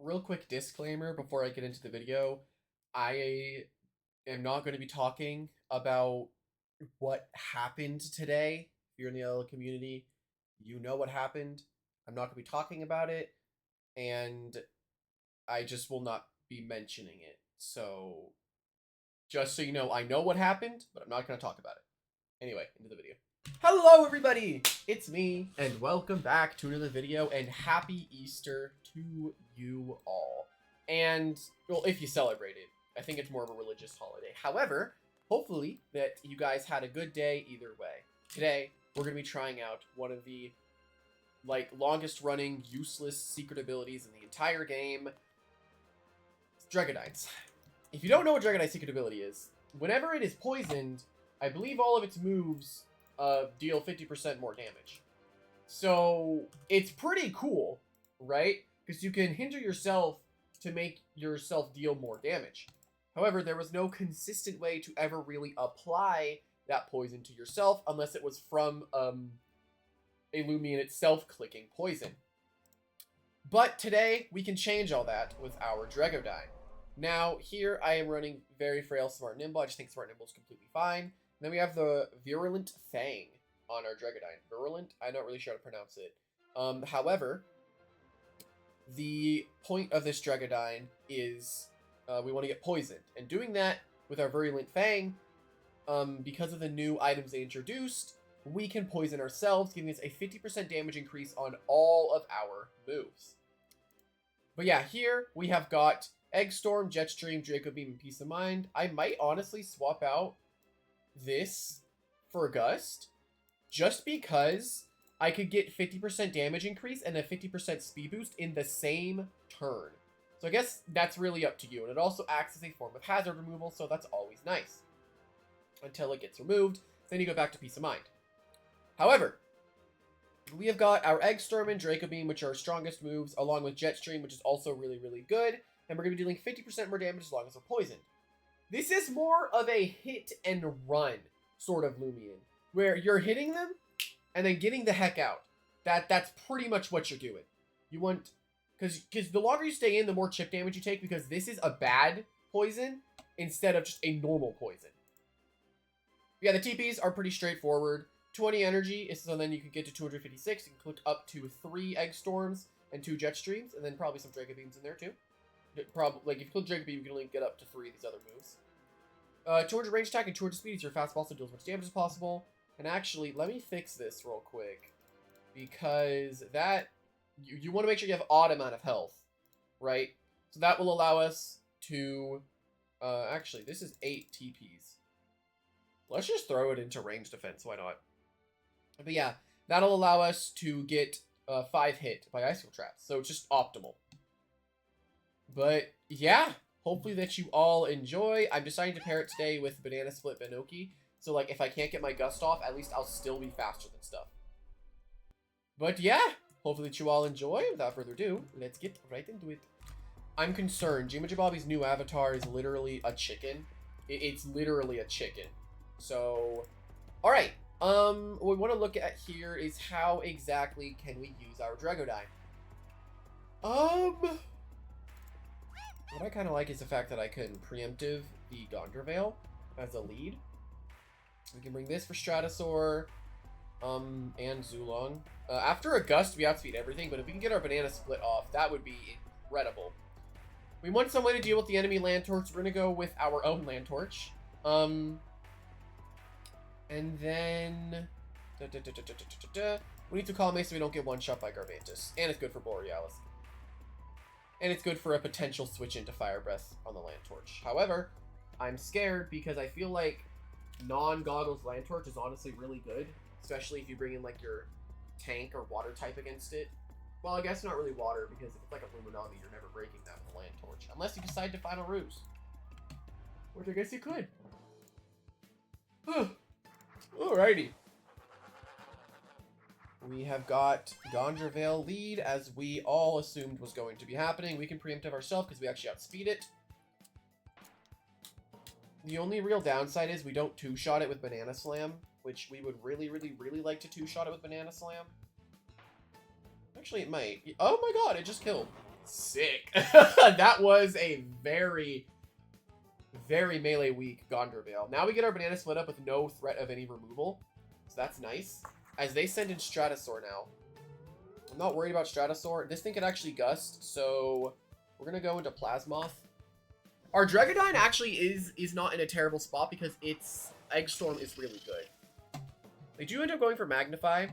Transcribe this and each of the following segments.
real quick disclaimer before I get into the video. I am not going to be talking about what happened today. If you're in the LL community, you know what happened. I'm not going to be talking about it, and I just will not be mentioning it. So, just so you know, I know what happened, but I'm not going to talk about it. Anyway, into the video. Hello, everybody! It's me, and welcome back to another video, and happy Easter to you all. And, well, if you celebrate it, I think it's more of a religious holiday. However, hopefully that you guys had a good day either way. Today, we're going to be trying out one of the, longest running useless secret abilities in the entire game, Dragodines. If you don't know what Dragodine's secret ability is, whenever it is poisoned, I believe all of its moves deal 50% more damage. So it's pretty cool, right? Because you can hinder yourself to make yourself deal more damage. However, there was no consistent way to ever really apply that poison to yourself unless it was from a Loomian itself clicking poison. But today, we can change all that with our Dragodine. Now, here I am running very frail Smart Nimble. I just think Smart Nimble is completely fine. And then we have the Virulent Fang on our Dragodine. Virulent? I'm not really sure how to pronounce it. However, the point of this Dragodine is we want to get poisoned. And doing that with our Virulent Fang, because of the new items they introduced, we can poison ourselves, giving us a 50% damage increase on all of our moves. But yeah, here we have got Egg Storm, Jetstream, Draco Beam, and Peace of Mind. I might honestly swap out this for Gust, just because I could get 50% damage increase and a 50% speed boost in the same turn. So I guess that's really up to you. And it also acts as a form of hazard removal, so that's always nice. Until it gets removed, then you go back to Peace of Mind. However, we have got our Egg Storm and Draco Beam, which are our strongest moves, along with Jetstream, which is also really, really good. And we're going to be dealing 50% more damage as long as we're poisoned. This is more of a hit and run sort of Loomian, where you're hitting them and then getting the heck out. That's pretty much what you're doing. You want, because the longer you stay in, the more chip damage you take, because this is a bad poison instead of just a normal poison. Yeah, the TPs are pretty straightforward. 20 energy is so then you can get to 256. You can click up to 3 Egg Storms and 2 Jetstreams, and then probably some Draco Beams in there too. Probably, like, if you click Draco Beam, you can only get up to 3 of these other moves. 200 range attack and 200 speed is your fastball, so deals as much damage as possible. And actually, let me fix this real quick, because that you want to make sure you have odd amount of health, right? So that will allow us to actually, this is 8 TPs. Let's just throw it into range defense. Why not? But yeah, that'll allow us to get 5 hit by icicle traps. So it's just optimal. But yeah, hopefully that you all enjoy. I'm deciding to pair it today with Banana Split Banoki. So like if I can't get my Gust off, at least I'll still be faster than stuff. But yeah, hopefully that you all enjoy. Without further ado, let's get right into it. I'm concerned. Jimmy Bobby's new avatar is literally a chicken. It's literally a chicken. So, alright. What we want to look at here is how exactly can we use our Dragodine. What I kind of like is the fact that I can preemptive the Gondor Veil as a lead. We can bring this for Stratosaur, and Zulong. After a Gust, we outspeed everything, but if we can get our Banana Split off, that would be incredible. We want some way to deal with the enemy Land Torch. We're going to go with our own Land Torch. And then we need to Calm Mace so we don't get one shot by Garbantus. And it's good for Borealis. And it's good for a potential switch into Fire Breath on the Land Torch. However, I'm scared because I feel like non-Goggles Land Torch is honestly really good. Especially if you bring in like your tank or water type against it. Well, I guess not really water, because if it's like a Luminami, you're never breaking that with a Land Torch. Unless you decide to Final Ruse. Which I guess you could. Alrighty. We have got Gondor Veil lead, as we all assumed was going to be happening. We can preemptive ourselves because we actually outspeed it. The only real downside is we don't two-shot it with Banana Slam, which we would really, really, really like to two-shot it with Banana Slam. Actually, it might. Oh my god, it just killed. Sick. That was a very, very melee weak Gondor Veil. Now we get our banana split up with no threat of any removal. So that's nice. As they send in Stratosaur now. I'm not worried about Stratosaur. This thing could actually gust, so we're going to go into Plasmoth. Our Dragodine actually is not in a terrible spot because its Egg Storm is really good. They do end up going for Magnify.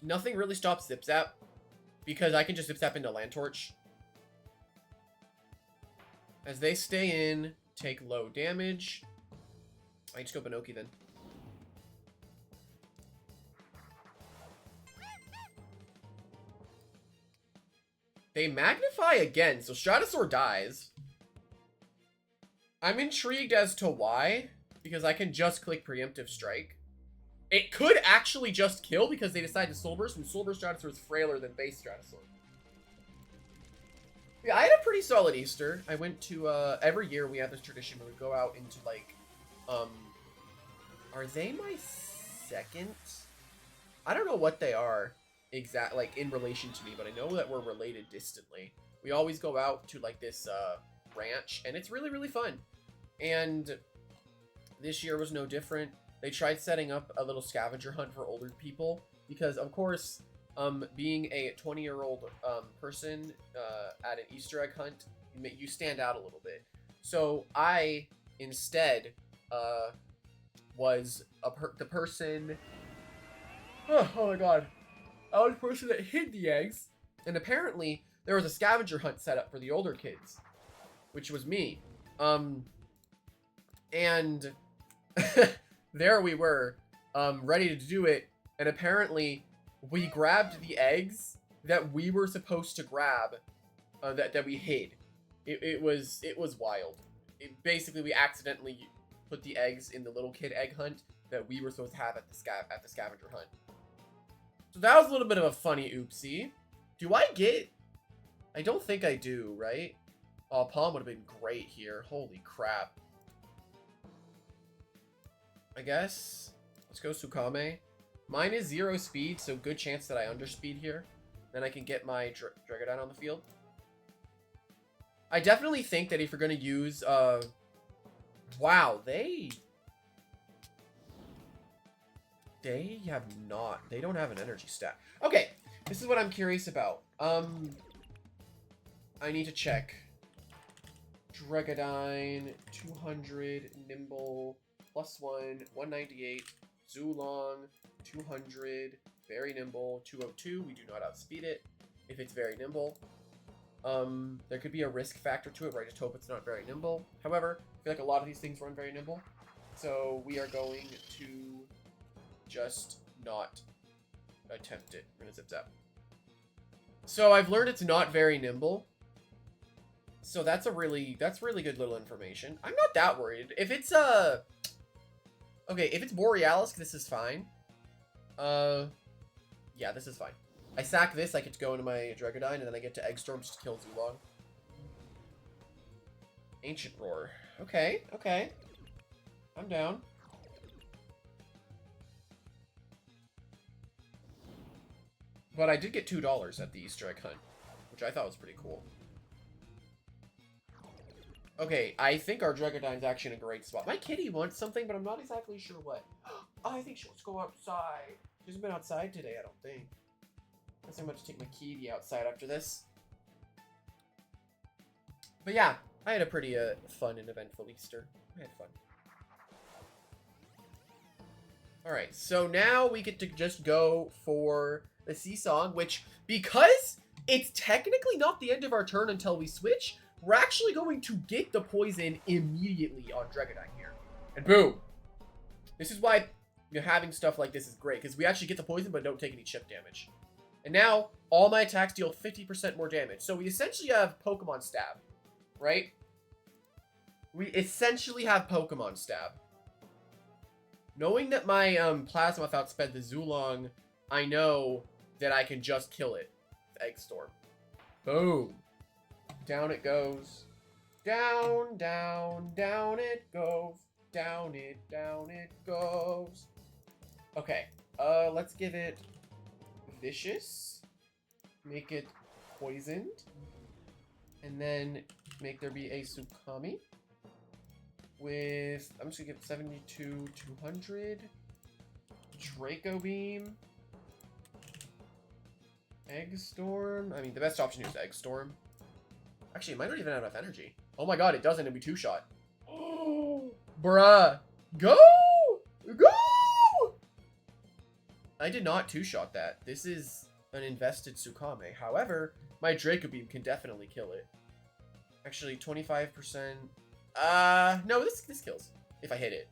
Nothing really stops Zip Zap because I can just Zip Zap into Land Torch. As they stay in, take low damage. I just go Binoki then. They Magnify again, so Stratosaur dies. I'm intrigued as to why, because I can just click Preemptive Strike. It could actually just kill because they decide to Soul Burst, and Soul Burst Stratosaur is frailer than base Stratosaur. Yeah, I had a pretty solid Easter. I went to, every year we have this tradition where we go out into, like, are they my second? I don't know what they are like, in relation to me, but I know that we're related distantly. We always go out to, like, this, ranch, and it's really, really fun. And this year was no different. They tried setting up a little scavenger hunt for older people because, of course, being a 20-year-old person at an Easter egg hunt, you stand out a little bit. So I instead was the person. Oh my god! I was the person that hid the eggs, and apparently there was a scavenger hunt set up for the older kids, which was me. And there we were, ready to do it, and apparently we grabbed the eggs that we were supposed to grab, that we hid. It was wild. Basically, we accidentally put the eggs in the little kid egg hunt that we were supposed to have at the scavenger hunt. So that was a little bit of a funny oopsie. Do I get? I don't think I do, right? Oh, Palm would have been great here. Holy crap. I guess. Let's go Sukame. Mine is 0 speed, so good chance that I underspeed here. Then I can get my Dragodine on the field. I definitely think that if you're going to use... Wow, they have not... They don't have an energy stat. Okay, this is what I'm curious about. I need to check. Dragodine, 200, Nimble, +1, 198, Zulong, 200, very nimble, 202. We do not outspeed it if it's very nimble. There could be a risk factor to it where I just hope it's not very nimble. However, I feel like a lot of these things run very nimble. So we are going to just not attempt it. We're gonna Zip Zap. So I've learned it's not very nimble. So that's really good little information. I'm not that worried. If it's okay, if it's Borealis, this is fine. Yeah, this is fine. I sack this, I get to go into my Dragodine, and then I get to Egg Storm just to kill Zulong. Ancient Roar. Okay, okay. I'm down. But I did get $2 at the Easter egg hunt, which I thought was pretty cool. Okay, I think our Dragodine's actually in a great spot. My kitty wants something, but I'm not exactly sure what. Oh, I think she wants to go outside. She hasn't been outside today, I don't think. I guess I'm going to take my kitty outside after this. But yeah, I had a pretty fun and eventful Easter. I had fun. Alright, so now we get to just go for the Seesong, which, because it's technically not the end of our turn until we switch, we're actually going to get the poison immediately on Dragodine here. And boom! This is why having stuff like this is great, because we actually get the poison but don't take any chip damage. And now, all my attacks deal 50% more damage. So we essentially have Pokemon Stab, right? We essentially have Pokemon Stab. Knowing that my Plasmoth outsped the Zulong, I know that I can just kill it with Egg Storm. Boom! Down it goes. Down, down, down it goes. Down it goes. Okay, let's give it Vicious. Make it poisoned. And then make there be a Tsukami. With, I'm just gonna give 72, 200. Draco Beam. Egg Storm. I mean, the best option here is Egg Storm. Actually, it might not even have enough energy. Oh my god, it doesn't. It'll be two-shot. Oh, bruh. Go! Go! I did not two-shot that. This is an invested Tsukame. However, my Draco Beam can definitely kill it. Actually, 25%. No, this kills. If I hit it.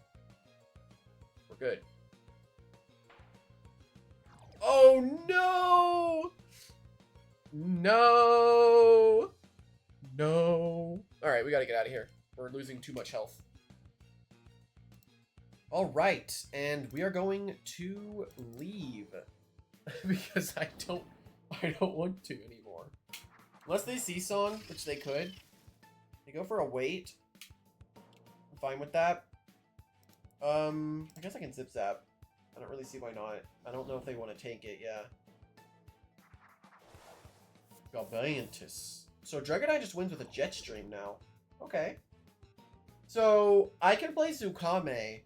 We're good. Oh, no! No! No! Alright, we gotta get out of here. We're losing too much health. Alright, and we are going to leave. Because I don't want to anymore. Unless they Seasong, which they could. They go for a wait. I'm fine with that. I guess I can Zip Zap. I don't really see why not. I don't know if they want to take it, yeah. Galvantis. So Dragodine just wins with a Jet Stream now. Okay. So I can play Tsukame,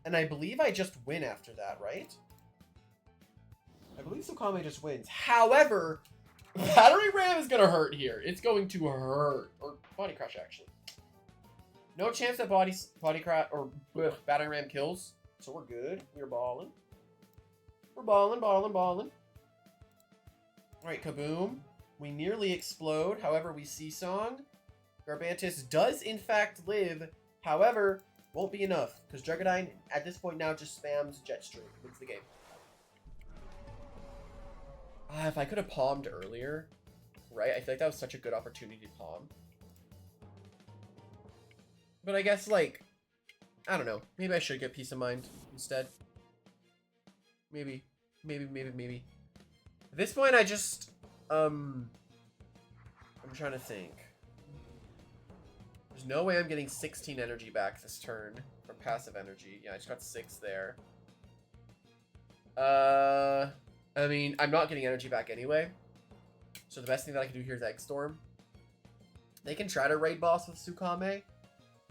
and I believe I just win after that, right? I believe Tsukame just wins. However, Battering Ram is going to hurt here. It's going to hurt. Or Body Crash, actually. No chance that Body Crash or Battering Ram kills. So we're good. We're balling. We're balling. Alright, kaboom. We nearly explode. However, we Seasong. Garbantis does, in fact, live. However, won't be enough. Because Dragodine, at this point now, just spams Jet Stream. Wins the game. If I could have palmed earlier, right? I feel like that was such a good opportunity to palm. But I guess, like, I don't know. Maybe I should get Peace of Mind instead. Maybe. At this point, I just, I'm trying to think. There's no way I'm getting 16 energy back this turn from passive energy. Yeah, I just got 6 there. I mean, I'm not getting energy back anyway. So the best thing that I can do here is Egg Storm. They can try to raid boss with Tsukame.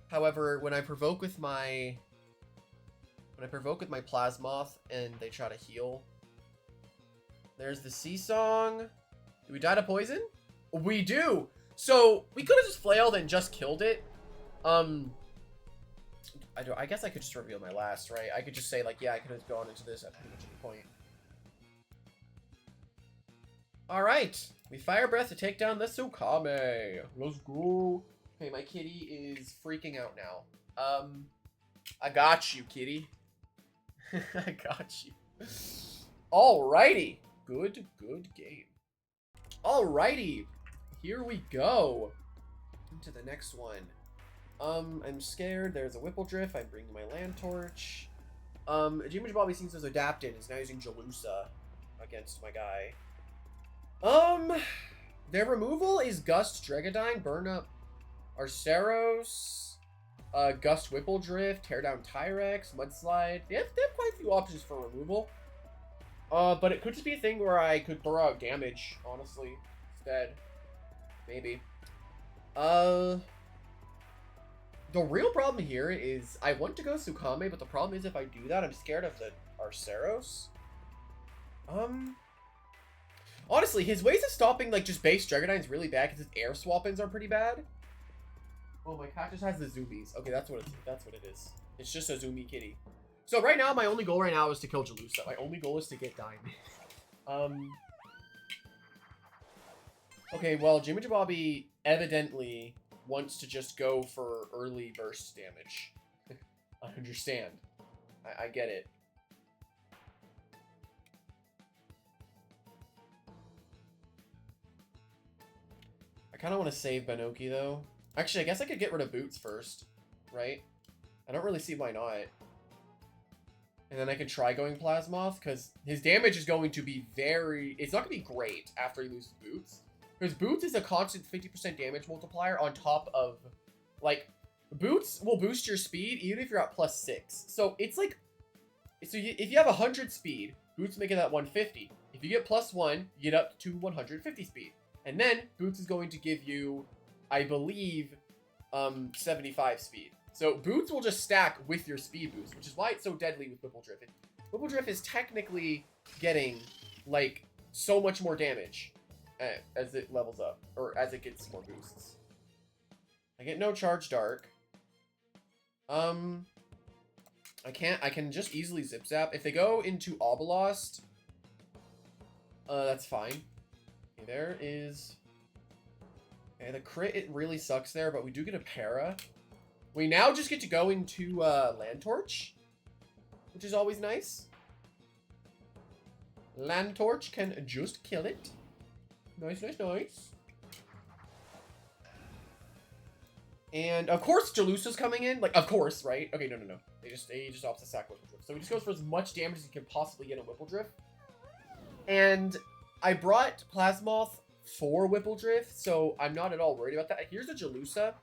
However, when I provoke with my Plasmoth and they try to heal, there's the Seasong. Do we die to poison? We do. So we could have just flailed and just killed it. I guess I could just reveal my last, right? I could just say, like, yeah, I could have gone into this at pretty much any point. All right, we Fire Breath to take down the Tsukame. Let's go. Okay, my kitty is freaking out now. I got you, kitty. I got you. Alrighty. Good game. Alrighty. Here we go. Into the next one. I'm scared. There's a Whippledrift. I'm bringing my Land Torch. Jimmy Bobby seems to have adapted and is now using Jalusa against my guy. Their removal is Gust Dragodine, Burn Up Arceros, Gust Whippledrift, Tear Down Tyrex, Mudslide. They have quite a few options for removal. But it could just be a thing where I could throw out damage, honestly, instead. Maybe. The real problem here is I want to go Tsukame, but the problem is if I do that, I'm scared of the Arceros. Honestly, his ways of stopping, like, just base Dragodine is really bad because his air swap-ins are pretty bad. Oh, my cat just has the zoomies. Okay, that's what it is. It's just a zoomy kitty. So right now, my only goal right now is to kill Jalusa. My only goal is to get Diamond. Okay, well, Jimmy Bobby evidently wants to just go for early burst damage. I understand. I get it. I kind of want to save Banoki, though. Actually, I guess I could get rid of Boots first, right? I don't really see why not. And then I could try going Plasmoth, because his damage is going to be very... It's not going to be great after he loses Boots. Because Boots is a constant 50% damage multiplier on top of... Like, Boots will boost your speed even if you're at +6. So it's like... So if you have 100 speed, Boots make it at 150. If you get +1, you get up to 150 speed. And then Boots is going to give you, I believe, 75 speed. So Boots will just stack with your speed boost, which is why it's so deadly with Whipple Drift. Whipple Drift is technically getting, like, so much more damage as it levels up, or as it gets more boosts. I get no Charge Dark. I can just easily Zip Zap. If they go into Obelisk, that's fine. Okay, there is... Okay, the crit, it really sucks there, but we do get a para. We now just get to go into Land Torch, which is always nice. Land Torch can just kill it. Nice, nice, nice. And of course, Jalusa's coming in. Like, of course, right? Okay, no. He just opts to sack Whipple Drift. So he just goes for as much damage as he can possibly get in Whipple Drift. And I brought Plasmoth for Whipple Drift, so I'm not at all worried about that. Here's a Jalusa.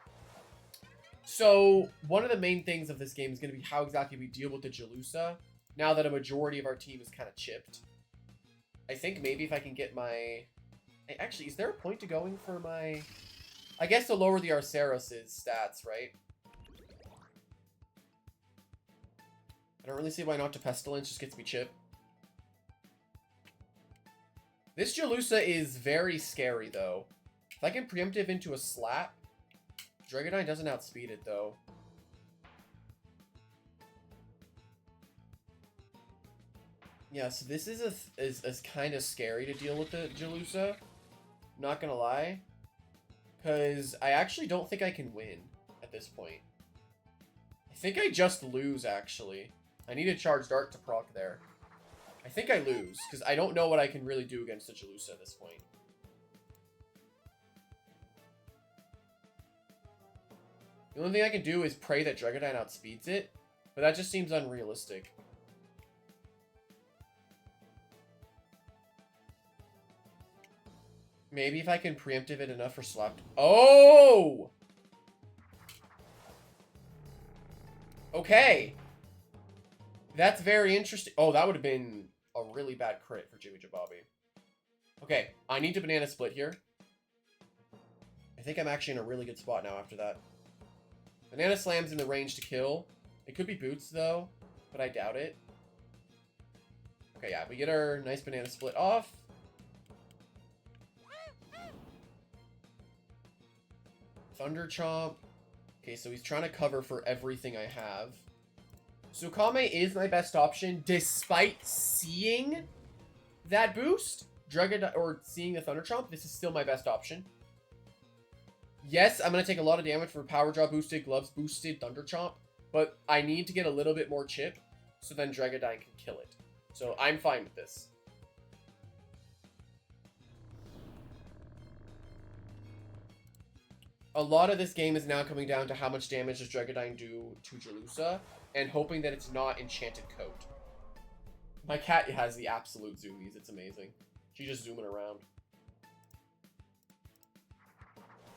So one of the main things of this game is going to be how exactly we deal with the Jalusa now that a majority of our team is kind of chipped. I think maybe if I can get my... Actually, is there a point to going for my... I guess to lower the Arceros' stats, right? I don't really see why not to Pestilence, just gets me chip. This Jalusa is very scary, though. If I can preemptive into a slap... Dragodine doesn't outspeed it, though. Yeah, so this is kind of scary to deal with the Jalusa. Not gonna lie. Because I actually don't think I can win at this point. I think I just lose, actually. I need a Charge Dark to proc there. I think I lose, because I don't know what I can really do against the Jalusa at this point. The only thing I can do is pray that Dragodine outspeeds it, but that just seems unrealistic. Maybe if I can preemptive it enough for slap. Oh! Okay. That's very interesting. Oh, that would have been a really bad crit for Jimmy Jabobby. Okay, I need to banana split here. I think I'm actually in a really good spot now after that. Banana Slam's in the range to kill. It could be Boots, though, but I doubt it. Okay, yeah, we get our nice banana split off. Thunder Chomp. Okay, so he's trying to cover for everything I have. Sukame is my best option, despite seeing that boost. Dragodine, or seeing the Thunder Chomp, this is still my best option. Yes, I'm going to take a lot of damage for Power Draw boosted, Gloves boosted, Thunder Chomp, but I need to get a little bit more chip, so then Dragodine can kill it. So I'm fine with this. A lot of this game is now coming down to how much damage does Dragodine do to Jalusa, and hoping that it's not Enchanted Coat. My cat has the absolute zoomies, it's amazing. She's just zooming around.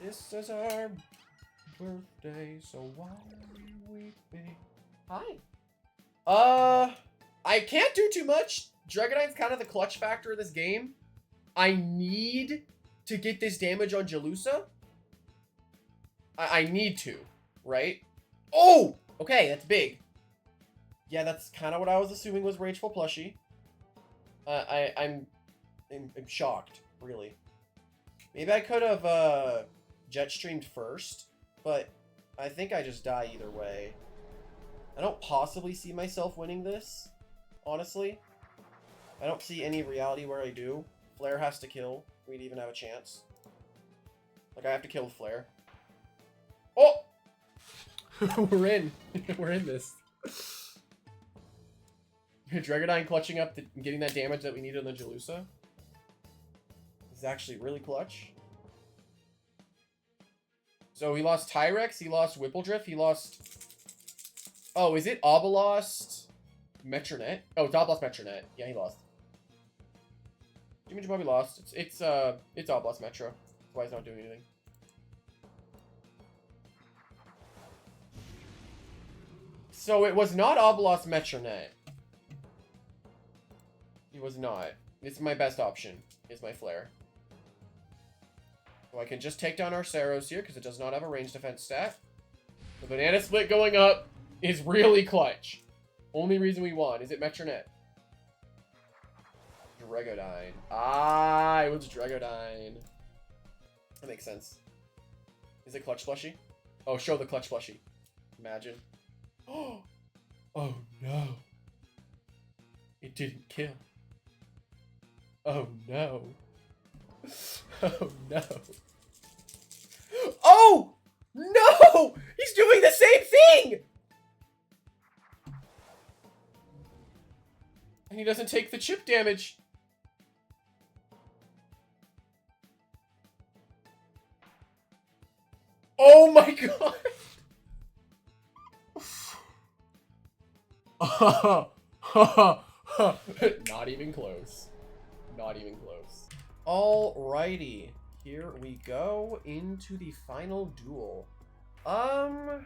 This is our birthday, so why are you weeping? Hi. I can't do too much. Dragodine's kind of the clutch factor of this game. I need to get this damage on Jalusa. I need to, right? Oh! Okay, that's big. Yeah, that's kind of what I was assuming was Rageful Plushie. I'm shocked, really. Maybe I could have jet streamed first, but I think I just die either way. I don't possibly see myself winning this, honestly. I don't see any reality where I do. Flare has to kill. We'd even have a chance. Like, I have to kill the Flare. Oh! We're in. We're in this. Dragodine clutching up, getting that damage that we needed on the Jalusa. This is actually really clutch. So he lost Tyrex, he lost Whippledrift, he lost... Oh, is it Obelisk Metronet? Oh, it's Obelisk Metronet. Yeah, he lost. Jimmy Jabobby lost. It's Obelisk Metro. That's why he's not doing anything. So it was not Obelisk Metronet. It was not. It's my best option, is my Flare. So I can just take down our Saros here because it does not have a range defense stat. The banana split going up is really clutch. Only reason we won. Is it Metronet? Dragodine. Ah, it was Dragodine. That makes sense. Is it clutch plushie? Oh, show the clutch plushie. Imagine. Oh no. It didn't kill. Oh no. Oh no. Oh no! He's doing the same thing! And he doesn't take the chip damage. Oh my god! Not even close. Not even close. Alrighty. Here we go into the final duel. There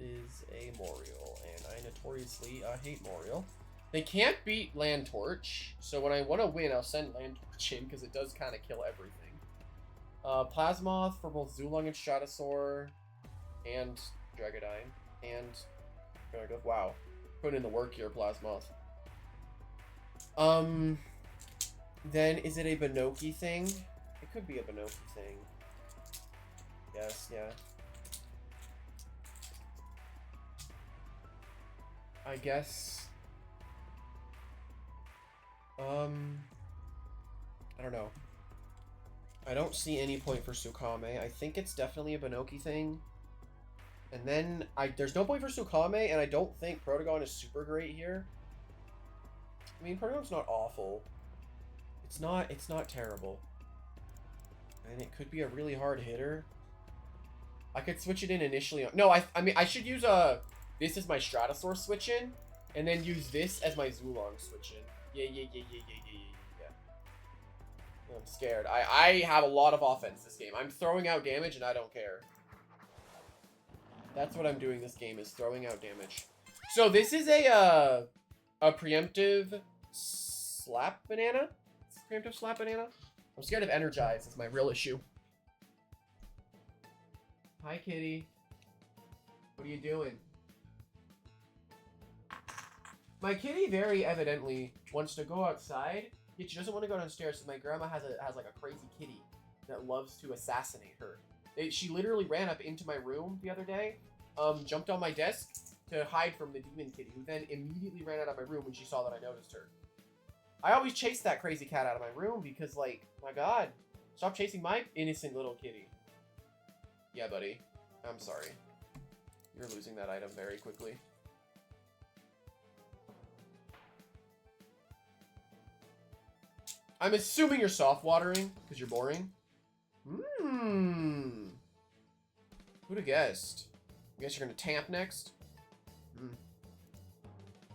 is a Moriel, and I notoriously hate Moriel. They can't beat Land Torch, so when I want to win, I'll send Land Torch in, because it does kind of kill everything. Plasmoth for both Zulong and Stratosaur, and Dragodine, and wow, putting in the work here, Plasmoth. Then is it a Binoki thing? It could be a Binoki thing. Yes, yeah. I guess. I don't know. I don't see any point for Sukame. I think it's definitely a Binoki thing. And then there's no point for Sukame, and I don't think Protagon is super great here. I mean, Protagon's not awful. It's not terrible. And it could be a really hard hitter. I could switch it in initially. No, I mean, I should use this as my Stratosaur switch in, and then use this as my Zulong switch in. Yeah. I'm scared. I have a lot of offense this game. I'm throwing out damage, and I don't care. That's what I'm doing this game, is throwing out damage. So this is a preemptive slap banana? Preemptive slap banana? I'm scared of Energize. It's my real issue. Hi, kitty. What are you doing? My kitty very evidently wants to go outside, yet she doesn't want to go downstairs, so my grandma has like a crazy kitty that loves to assassinate her. She literally ran up into my room the other day, jumped on my desk to hide from the demon kitty, who then immediately ran out of my room when she saw that I noticed her. I always chase that crazy cat out of my room because, like, my god, stop chasing my innocent little kitty. Yeah, buddy. I'm sorry. You're losing that item very quickly. I'm assuming you're soft watering because you're boring. Who'd have guessed? I guess you're gonna tamp next?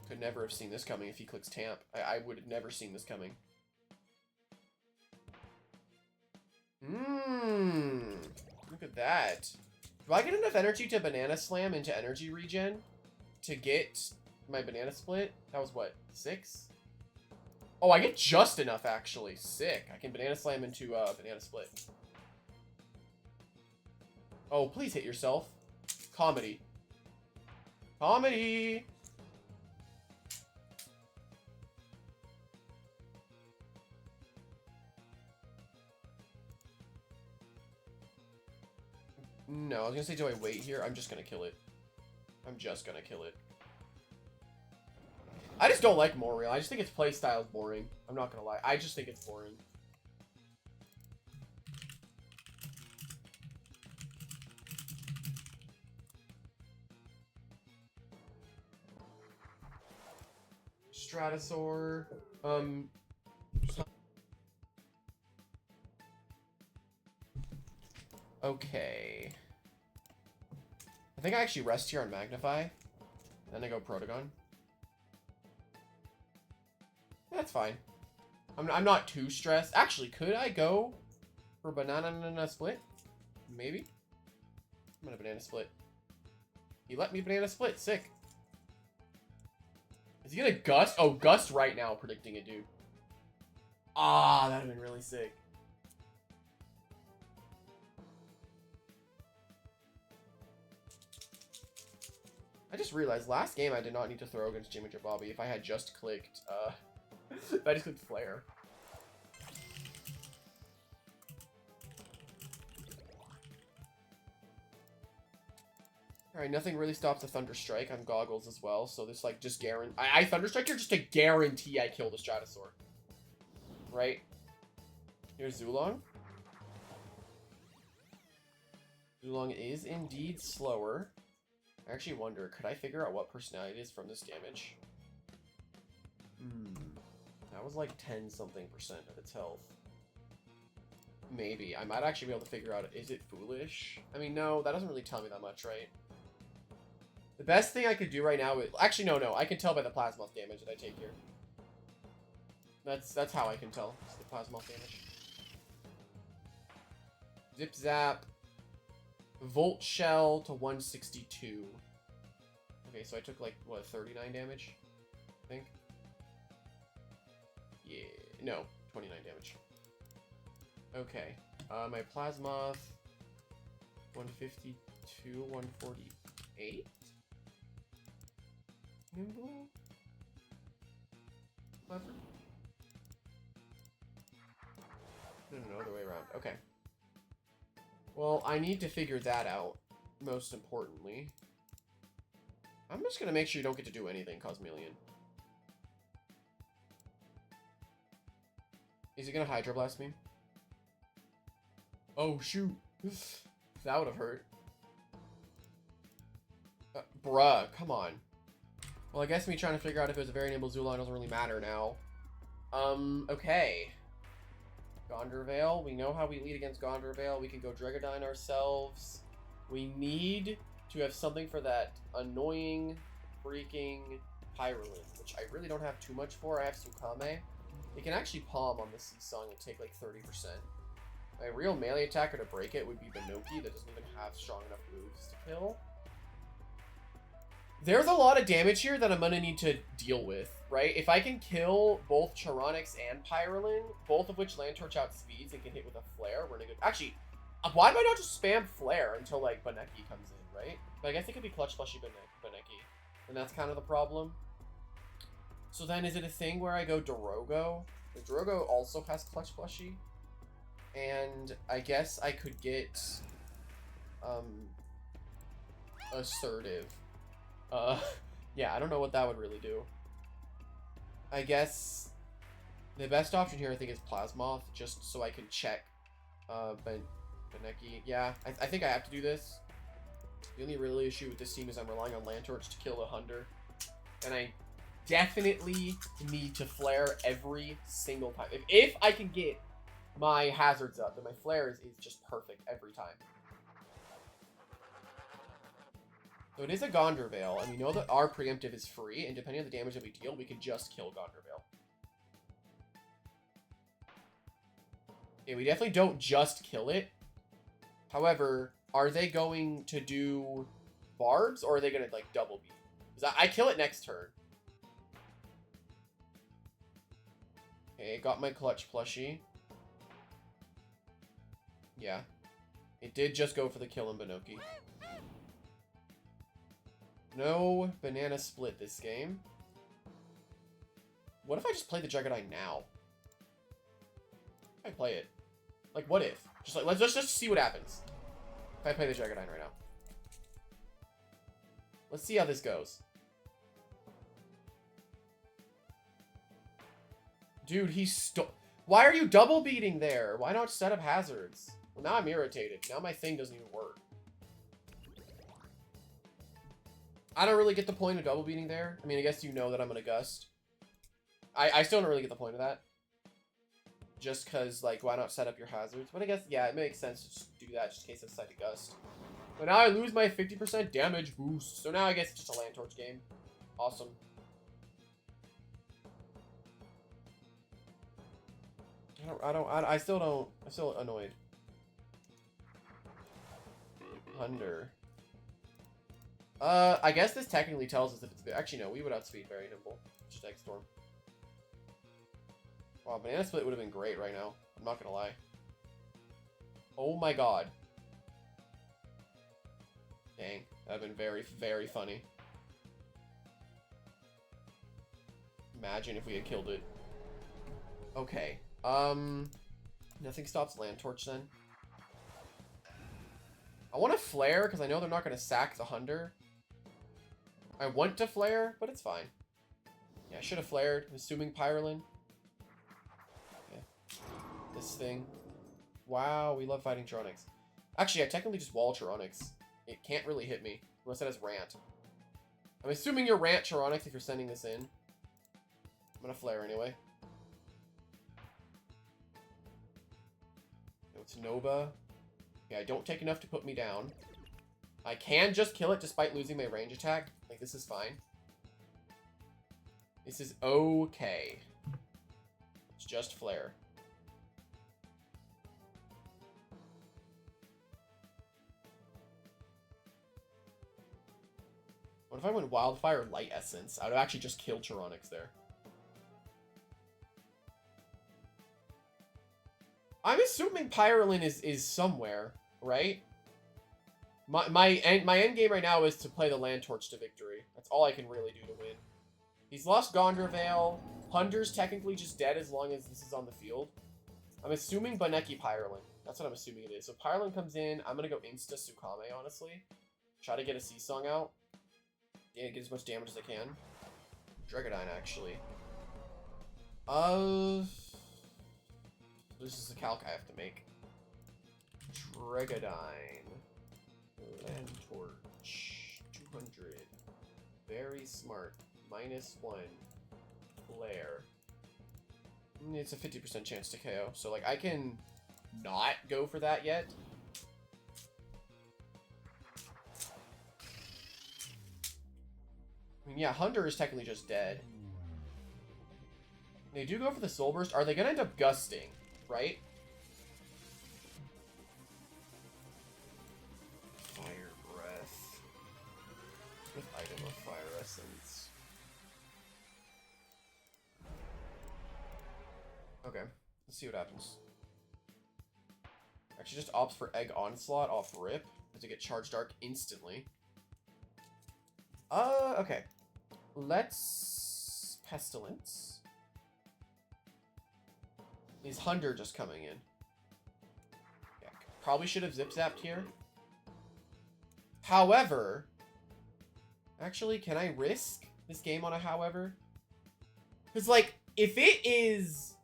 Could never have seen this coming if he clicks tamp. I would have never seen this coming. Look at that. Do I get enough energy to banana slam into energy regen to get my banana split? That was what, 6? Oh, I get just enough actually. Sick. I can banana slam into banana split. Oh, please hit yourself. Comedy. Comedy! No, I was gonna say, do I wait here? I'm just gonna kill it. I'm just gonna kill it. I just don't like Moriel. I just think its playstyle is boring. I'm not gonna lie. I just think it's boring. Stratosaur. Okay. I think I actually rest here on Magnify. Then I go Protagon. That's fine. I'm not too stressed. Actually, could I go for banana split? Maybe. I'm gonna banana split. He let me banana split. Sick. Is he gonna gust? Oh, gust right now, predicting it, dude. Ah, that'd have been really sick. I just realized last game I did not need to throw against Jimmy or Bobby if I had just clicked, if I just clicked Flare. Alright, nothing really stops the Thunder Strike on goggles as well, so this, like, just guarantee... I Thunder Strike here just to guarantee I kill the Stratosaur. Right? Here's Zulong. Zulong is indeed slower. I actually wonder, could I figure out what personality it is from this damage? That was like 10-something% of its health. Maybe. I might actually be able to figure out, is it Foolish? I mean, no, that doesn't really tell me that much, right? The best thing I could do right now is... Actually, no. I can tell by the Plasmoth damage that I take here. That's how I can tell. It's the Plasmoth damage. Zip Zap. Volt Shell to 162. Okay, so I took like, what, 39 damage? I think. Yeah, no, 29 damage. Okay, my Plasmoth, 152, 148? Nimble? Clever? No, other way around. Okay. Well, I need to figure that out, most importantly. I'm just gonna make sure you don't get to do anything, Cosmeleon. Is he gonna Hydro Blast me? Oh, shoot. That would have hurt. Bruh, come on. Well, I guess me trying to figure out if it was a very nimble Zulon doesn't really matter now. Okay. Gondorvale. We know how we lead against Gondorvale. We can go Dragodine ourselves. We need to have something for that annoying freaking Pyrolin, which I really don't have too much for. I have Sukame. It can actually palm on the Seasong and take like 30%. My real melee attacker to break it would be Banoki that doesn't even have strong enough moves to kill. There's a lot of damage here that I'm going to need to deal with, right? If I can kill both Charonix and Pyrolin, both of which Land Torch out speeds and can hit with a Flare, we're in a good... Actually, why do I not just spam Flare until, like, Baneki comes in, right? But I guess it could be Clutch Plushy Baneki, and that's kind of the problem. So then, is it a thing where I go Dorogo? The Dorogo also has Clutch Plushy. And I guess I could get Assertive. Yeah, I don't know what that would really do. I guess the best option here I think is Plasmoth, just so I can check Baneki. Yeah, I think I have to do this. The only real issue with this team is I'm relying on Lantorch to kill the Hunter. And I definitely need to flare every single time. If I can get my hazards up, then my flare is just perfect every time. So it is a Gondorvale, and we know that our preemptive is free, and depending on the damage that we deal, we can just kill Gondorvale. Okay, we definitely don't just kill it. However, are they going to do barbs, or are they going to, like, double beat? Because I kill it next turn. Okay, got my Clutch Plushie. Yeah. It did just go for the kill in Banoki. No Banana Split this game. What if I just play the Dragodine now? If I play it. Like, what if? Just like, let's just see what happens. If I play the Dragodine right now. Let's see how this goes. Dude, why are you double beating there? Why not set up hazards? Well, now I'm irritated. Now my thing doesn't even work. I don't really get the point of double beating there. I mean, I guess you know that I'm gonna Gust. I still don't really get the point of that. Just because, like, why not set up your hazards? But I guess, yeah, it makes sense to just do that just in case I decide to Gust. But now I lose my 50% damage boost. So now I guess it's just a Land Torch game. Awesome. I'm still annoyed. Thunder. I guess this technically tells us if it's... Actually, no, we would outspeed Very Nimble. Just Egg Storm. Wow, Banana Split would have been great right now. I'm not gonna lie. Oh my god. Dang. That would have been very, very funny. Imagine if we had killed it. Okay. Nothing stops Land Torch then. I want to flare because I know they're not going to sack the Hunter. I want to flare, but it's fine. Yeah, I should have flared. I'm assuming Pyrolin. Okay. This thing. Wow, we love fighting Tronics. Actually, I technically just wall Tronics. It can't really hit me unless it has Rant. I'm assuming you're Rant Tronics if you're sending this in. I'm gonna flare anyway. It's Nova. Okay, I don't take enough to put me down. I can just kill it despite losing my range attack. Like, this is fine. This is okay. It's just flare. What if I went Wildfire Light Essence? I would have actually just killed Tyrannics there. I'm assuming Pyrolin is somewhere, right? My end game right now is to play the Land Torch to victory. That's all I can really do to win. He's lost Gondor Vale. Hunter's technically just dead as long as this is on the field. I'm assuming Baneki Pyrolin. That's what I'm assuming it is. So Pyrolin comes in. I'm going to go Insta Sukame, honestly. Try to get a Seasong out. Yeah, get as much damage as I can. Dragodine, actually. This is a calc I have to make. Dragodine. Land Torch. 200. Very smart. -1. Flare. It's a 50% chance to KO. So, like, I can not go for that yet. I mean, yeah, Hunter is technically just dead. They do go for the Soul Burst. Are they going to end up gusting, right? Fire Breath. With item of Fire Essence. Okay, let's see what happens. Actually, just opts for Egg Onslaught off rip to get Charge Dark instantly. Okay. Let's Pestilence. Is Hunter just coming in? Yeah, probably should have Zip Zapped here. However, actually, can I risk this game on a however? Because, like, if it is...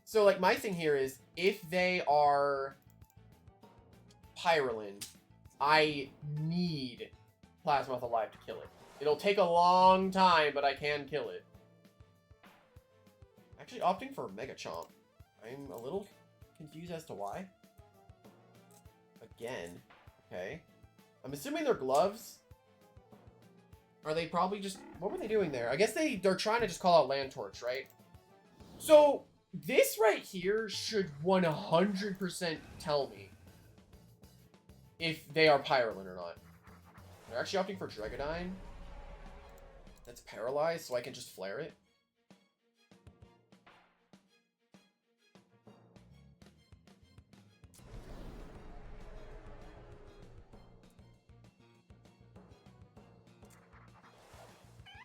So, like, my thing here is, if they are Pyrolin, I need Plasmoth alive to kill it. It'll take a long time, but I can kill it. Actually opting for Mega Chomp. I'm a little confused as to why. Again. Okay. I'm assuming they're gloves. Are they probably just... What were they doing there? I guess they're trying to just call out Land Torch, right? So, this right here should 100% tell me if they are Pyrolin or not. They're actually opting for Dragodine. That's paralyzed, so I can just flare it.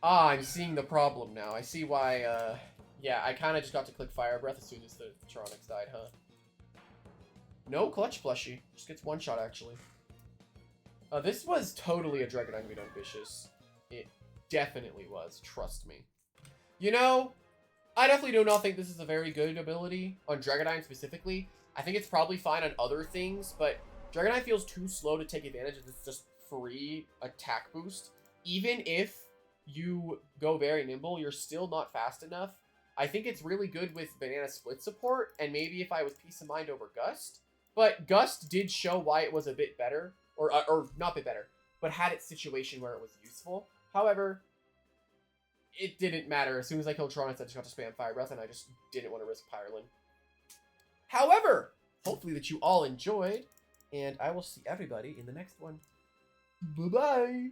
Ah, I'm seeing the problem now. I see why, yeah, I kind of just got to click Fire Breath as soon as the Tronics died, huh? No Clutch Plushie. Just gets one shot, actually. This was totally a Dragodine Beat Vicious. It definitely was. Trust me. You know, I definitely do not think this is a very good ability on Dragodine specifically. I think it's probably fine on other things, but Dragodine feels too slow to take advantage of this just free attack boost. Even if you go very nimble, you're still not fast enough. I think it's really good with Banana Split support, and maybe if I was Peace of Mind over Gust. But Gust did show why it was a bit better, or not a bit better, but had its situation where it was useful. However, it didn't matter. As soon as I killed Tronics, I just got to spam Fire Breath, and I just didn't want to risk Pyrolin. However, hopefully that you all enjoyed, and I will see everybody in the next one. Bye-bye!